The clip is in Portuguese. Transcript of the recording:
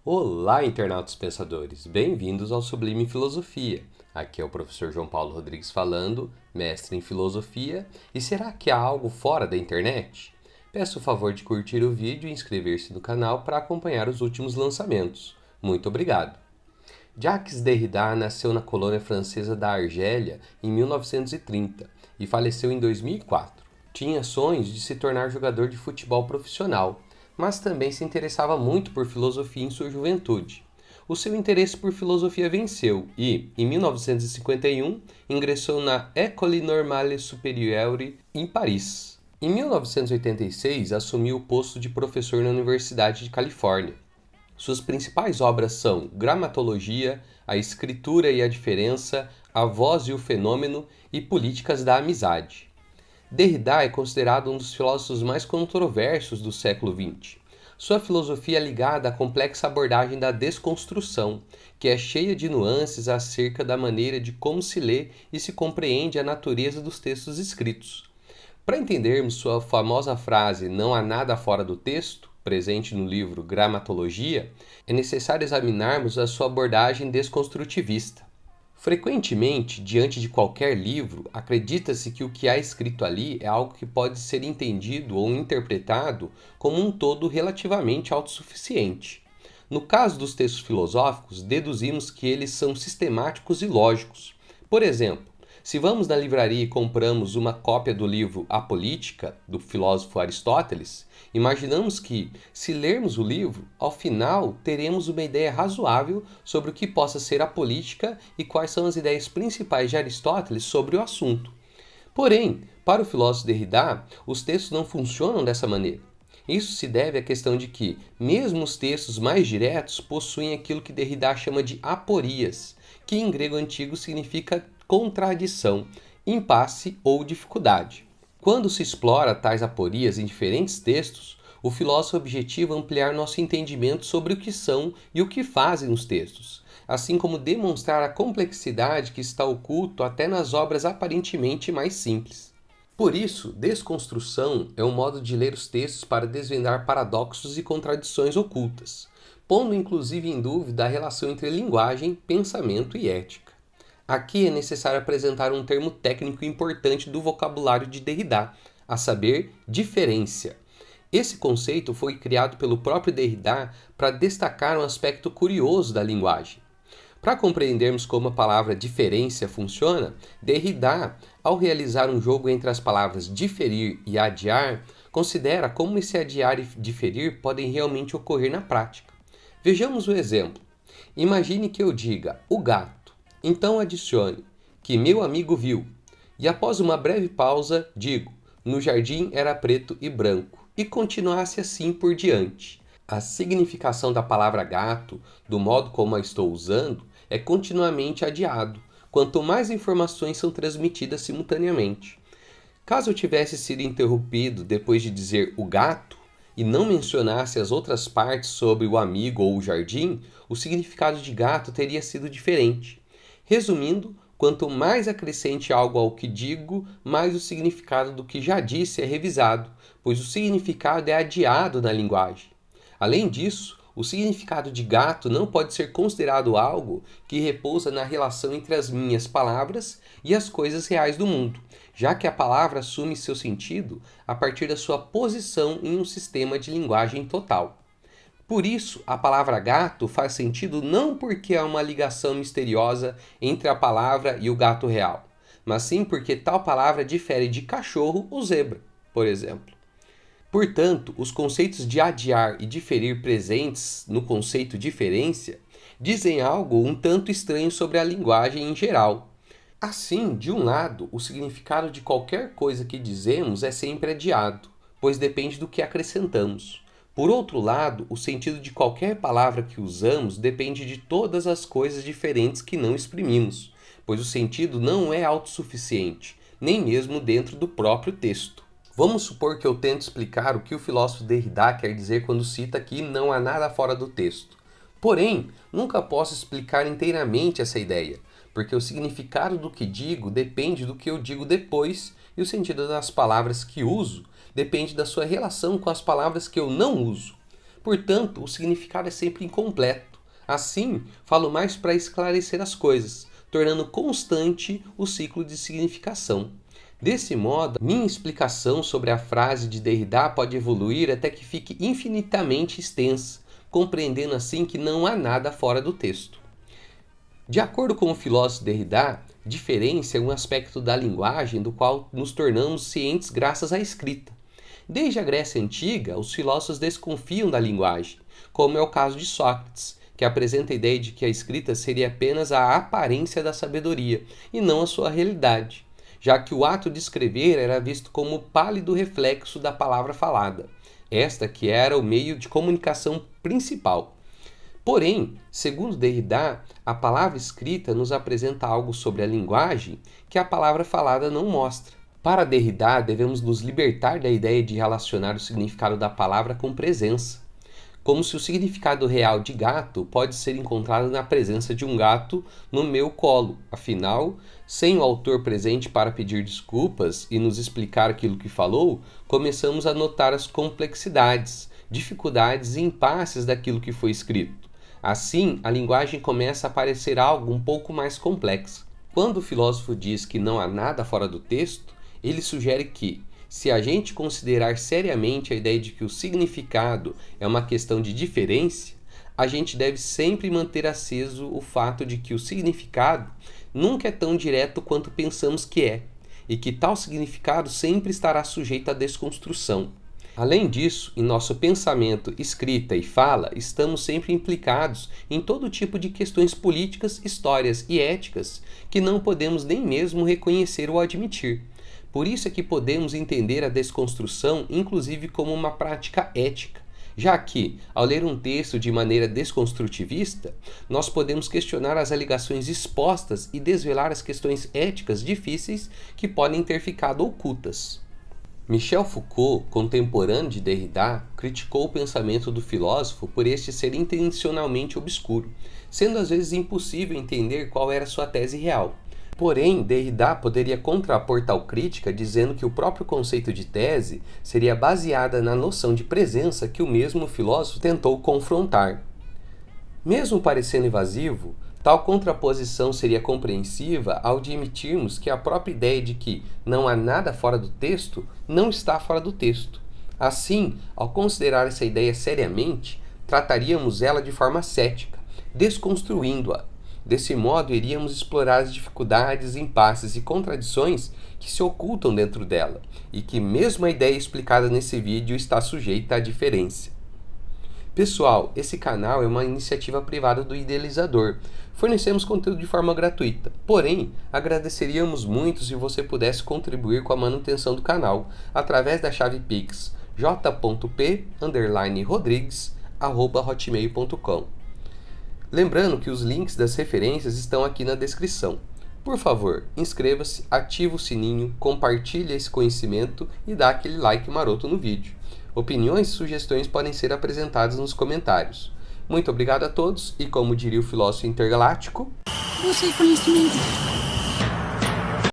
Olá, internautas pensadores! Bem-vindos ao Sublime Filosofia. Aqui é o professor João Paulo Rodrigues falando, mestre em filosofia. E será que há algo fora da internet? Peço o favor de curtir o vídeo e inscrever-se no canal para acompanhar os últimos lançamentos. Muito obrigado! Jacques Derrida nasceu na colônia francesa da Argélia em 1930 e faleceu em 2004. Tinha sonhos de se tornar jogador de futebol profissional, mas também se interessava muito por filosofia em sua juventude. O seu interesse por filosofia venceu e, em 1951, ingressou na École Normale Supérieure em Paris. Em 1986, assumiu o posto de professor na Universidade de Califórnia. Suas principais obras são Gramatologia, A Escritura e a Diferença, A Voz e o Fenômeno e Políticas da Amizade. Derrida é considerado um dos filósofos mais controversos do século XX. Sua filosofia é ligada à complexa abordagem da desconstrução, que é cheia de nuances acerca da maneira de como se lê e se compreende a natureza dos textos escritos. Para entendermos sua famosa frase "não há nada fora do texto", presente no livro Gramatologia, é necessário examinarmos a sua abordagem desconstrutivista. Frequentemente, diante de qualquer livro, acredita-se que o que há escrito ali é algo que pode ser entendido ou interpretado como um todo relativamente autossuficiente. No caso dos textos filosóficos, deduzimos que eles são sistemáticos e lógicos. Por exemplo, se vamos na livraria e compramos uma cópia do livro A Política, do filósofo Aristóteles, imaginamos que, se lermos o livro, ao final teremos uma ideia razoável sobre o que possa ser a política e quais são as ideias principais de Aristóteles sobre o assunto. Porém, para o filósofo Derrida, os textos não funcionam dessa maneira. Isso se deve à questão de que, mesmo os textos mais diretos possuem aquilo que Derrida chama de aporias, que em grego antigo significa contradição, impasse ou dificuldade. Quando se explora tais aporias em diferentes textos, o filósofo objetiva ampliar nosso entendimento sobre o que são e o que fazem os textos, assim como demonstrar a complexidade que está oculto até nas obras aparentemente mais simples. Por isso, desconstrução é um modo de ler os textos para desvendar paradoxos e contradições ocultas, pondo inclusive em dúvida a relação entre linguagem, pensamento e ética. Aqui é necessário apresentar um termo técnico importante do vocabulário de Derrida, a saber, diferência. Esse conceito foi criado pelo próprio Derrida para destacar um aspecto curioso da linguagem. Para compreendermos como a palavra diferença funciona, Derrida, ao realizar um jogo entre as palavras diferir e adiar, considera como esse adiar e diferir podem realmente ocorrer na prática. Vejamos o exemplo. Imagine que eu diga o gato. Então adicione que meu amigo viu, e após uma breve pausa digo, no jardim era preto e branco, e continuasse assim por diante. A significação da palavra gato, do modo como a estou usando, é continuamente adiado, quanto mais informações são transmitidas simultaneamente. Caso eu tivesse sido interrompido depois de dizer o gato, e não mencionasse as outras partes sobre o amigo ou o jardim, o significado de gato teria sido diferente. Resumindo, quanto mais acrescente algo ao que digo, mais o significado do que já disse é revisado, pois o significado é adiado na linguagem. Além disso, o significado de gato não pode ser considerado algo que repousa na relação entre as minhas palavras e as coisas reais do mundo, já que a palavra assume seu sentido a partir da sua posição em um sistema de linguagem total. Por isso, a palavra gato faz sentido não porque há uma ligação misteriosa entre a palavra e o gato real, mas sim porque tal palavra difere de cachorro ou zebra, por exemplo. Portanto, os conceitos de adiar e diferir presentes no conceito diferença dizem algo um tanto estranho sobre a linguagem em geral. Assim, de um lado, o significado de qualquer coisa que dizemos é sempre adiado, pois depende do que acrescentamos. Por outro lado, o sentido de qualquer palavra que usamos depende de todas as coisas diferentes que não exprimimos, pois o sentido não é autossuficiente, nem mesmo dentro do próprio texto. Vamos supor que eu tento explicar o que o filósofo Derrida quer dizer quando cita que não há nada fora do texto. Porém, nunca posso explicar inteiramente essa ideia, porque o significado do que digo depende do que eu digo depois e o sentido das palavras que uso depende da sua relação com as palavras que eu não uso. Portanto, o significado é sempre incompleto. Assim, falo mais para esclarecer as coisas, tornando constante o ciclo de significação. Desse modo, minha explicação sobre a frase de Derrida pode evoluir até que fique infinitamente extensa, compreendendo assim que não há nada fora do texto. De acordo com o filósofo Derrida, diferença é um aspecto da linguagem do qual nos tornamos cientes graças à escrita. Desde a Grécia Antiga, os filósofos desconfiam da linguagem, como é o caso de Sócrates, que apresenta a ideia de que a escrita seria apenas a aparência da sabedoria e não a sua realidade, já que o ato de escrever era visto como o pálido reflexo da palavra falada, esta que era o meio de comunicação principal. Porém, segundo Derrida, a palavra escrita nos apresenta algo sobre a linguagem que a palavra falada não mostra. Para Derrida, devemos nos libertar da ideia de relacionar o significado da palavra com presença, como se o significado real de gato pode ser encontrado na presença de um gato no meu colo. Afinal, sem o autor presente para pedir desculpas e nos explicar aquilo que falou, começamos a notar as complexidades, dificuldades e impasses daquilo que foi escrito. Assim, a linguagem começa a parecer algo um pouco mais complexo. Quando o filósofo diz que não há nada fora do texto, ele sugere que, se a gente considerar seriamente a ideia de que o significado é uma questão de diferença, a gente deve sempre manter aceso o fato de que o significado nunca é tão direto quanto pensamos que é, e que tal significado sempre estará sujeito à desconstrução. Além disso, em nosso pensamento, escrita e fala, estamos sempre implicados em todo tipo de questões políticas, histórias e éticas que não podemos nem mesmo reconhecer ou admitir. Por isso é que podemos entender a desconstrução inclusive como uma prática ética, já que, ao ler um texto de maneira desconstrutivista, nós podemos questionar as alegações expostas e desvelar as questões éticas difíceis que podem ter ficado ocultas. Michel Foucault, contemporâneo de Derrida, criticou o pensamento do filósofo por este ser intencionalmente obscuro, sendo às vezes impossível entender qual era sua tese real. Porém, Derrida poderia contrapor tal crítica dizendo que o próprio conceito de tese seria baseada na noção de presença que o mesmo filósofo tentou confrontar. Mesmo parecendo evasivo, tal contraposição seria compreensiva ao admitirmos que a própria ideia de que não há nada fora do texto não está fora do texto. Assim, ao considerar essa ideia seriamente, trataríamos ela de forma cética, desconstruindo-a. Desse modo, iríamos explorar as dificuldades, impasses e contradições que se ocultam dentro dela, e que mesmo a ideia explicada nesse vídeo está sujeita à diferença. Pessoal, esse canal é uma iniciativa privada do idealizador. Fornecemos conteúdo de forma gratuita, porém, agradeceríamos muito se você pudesse contribuir com a manutenção do canal através da chave Pix j.p_rodrigues@hotmail.com. Lembrando que os links das referências estão aqui na descrição. Por favor, inscreva-se, ative o sininho, compartilhe esse conhecimento e dá aquele like maroto no vídeo. Opiniões e sugestões podem ser apresentadas nos comentários. Muito obrigado a todos e, como diria o filósofo intergaláctico, busque conhecimento.